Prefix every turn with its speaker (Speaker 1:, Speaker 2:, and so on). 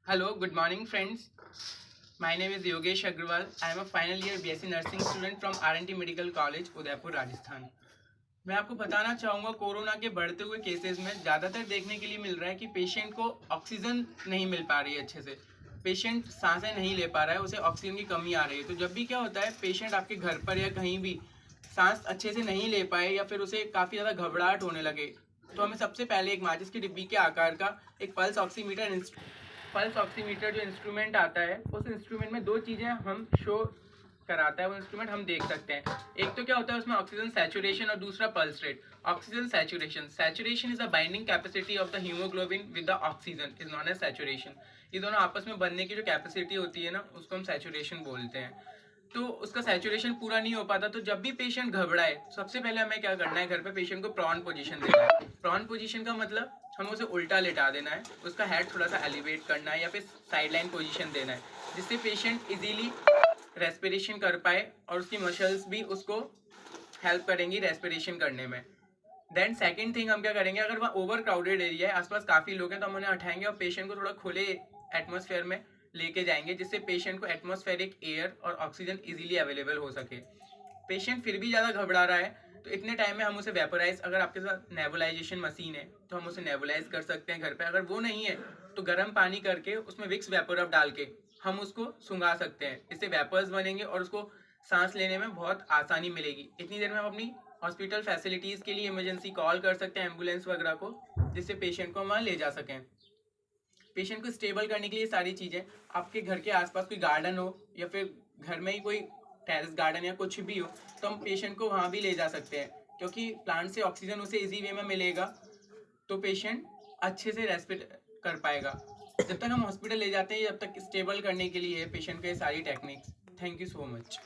Speaker 1: Hello, good morning friends. My name is Yogesh Agrawal. I am a final year BSc Nursing student from R&T Medical College, Udaipur, Rajasthan. मैं आपको बताना चाहूँगा corona के बढ़ते हुए cases में ज़्यादातर देखने के लिए मिल रहा है कि पेशेंट को ऑक्सीजन नहीं मिल पा रही है अच्छे से। पेशेंट सांसें नहीं ले पा रहा है, उसे ऑक्सीजन की कमी आ रही है। तो जब भी क्या होता है, पेशेंट आपके घर पर या कहीं भी सांस अच्छे से नहीं ले पाए या फिर उसे काफ़ी ज़्यादा घबराहट होने लगे, तो हमें सबसे पहले एक माचिस की डिब्बी के आकार का एक पल्स ऑक्सीमीटर जो इंस्ट्रूमेंट आता है, उस इंस्ट्रूमेंट में दो चीज़ें हम शो कराता है, वो इंस्ट्रूमेंट हम देख सकते हैं। एक तो क्या होता है उसमें ऑक्सीजन सैचुरेशन और दूसरा pulse rate. Oxygen saturation is the binding capacity of the haemoglobin with the oxygen is known as saturation. ये दोनों आपस में बनने की जो कैपेसिटी होती है ना, उसको हम सैचुरेशन बोलते हैं। तो उसका सैचुरेशन पूरा नहीं हो पाता, तो जब भी पेशेंट घबराए, सबसे पहले हमें क्या करना है, घर पे पेशेंट को प्रॉन पोजीशन देना है। प्रॉन पोजीशन का मतलब हमें उसे उल्टा लेटा देना है, उसका हेड थोड़ा सा एलिवेट करना है या फिर साइडलाइन पोजीशन देना है, जिससे पेशेंट इजीली रेस्पिरेशन कर पाए और उसकी मसल्स भी उसको हेल्प करेंगी रेस्पिरेशन करने में। देन सेकेंड थिंग हम क्या करेंगे, अगर वहाँ ओवर क्राउडेड एरिया है, आसपास काफ़ी लोग हैं, तो हम उन्हें उठाएंगे और पेशेंट को थोड़ा खुले एटमॉस्फेयर में लेके जाएंगे, जिससे पेशेंट को एटमॉस्फेरिक एयर और ऑक्सीजन इजीली अवेलेबल हो सके। पेशेंट फिर भी ज़्यादा घबरा रहा है, तो इतने टाइम में हम उसे वेपोराइज, अगर आपके साथ नेबुलाइजेशन मशीन है तो हम उसे नेबुलाइज कर सकते हैं घर पे। अगर वो नहीं है तो गर्म पानी करके उसमें विक्स वेपोरब डाल के हम उसको सुंघा सकते हैं। इससे वेपर्स बनेंगे और उसको सांस लेने में बहुत आसानी मिलेगी। इतनी देर में हम अपनी हॉस्पिटल फैसिलिटीज़ के लिए इमरजेंसी कॉल कर सकते हैं, एम्बुलेंस वगैरह को, जिससे पेशेंट को वहाँ ले जा सकें। पेशेंट को स्टेबल करने के लिए सारी चीज़ें, आपके घर के आसपास कोई गार्डन हो या फिर घर में ही कोई टेरेस गार्डन या कुछ भी हो, तो हम पेशेंट को वहाँ भी ले जा सकते हैं, क्योंकि प्लांट से ऑक्सीजन उसे इजी वे में मिलेगा, तो पेशेंट अच्छे से रेस्पिरेट कर पाएगा। जब तक हम हॉस्पिटल ले जाते हैं, जब तक स्टेबल करने के लिए पेशेंट के सारी techniques. Thank you so much.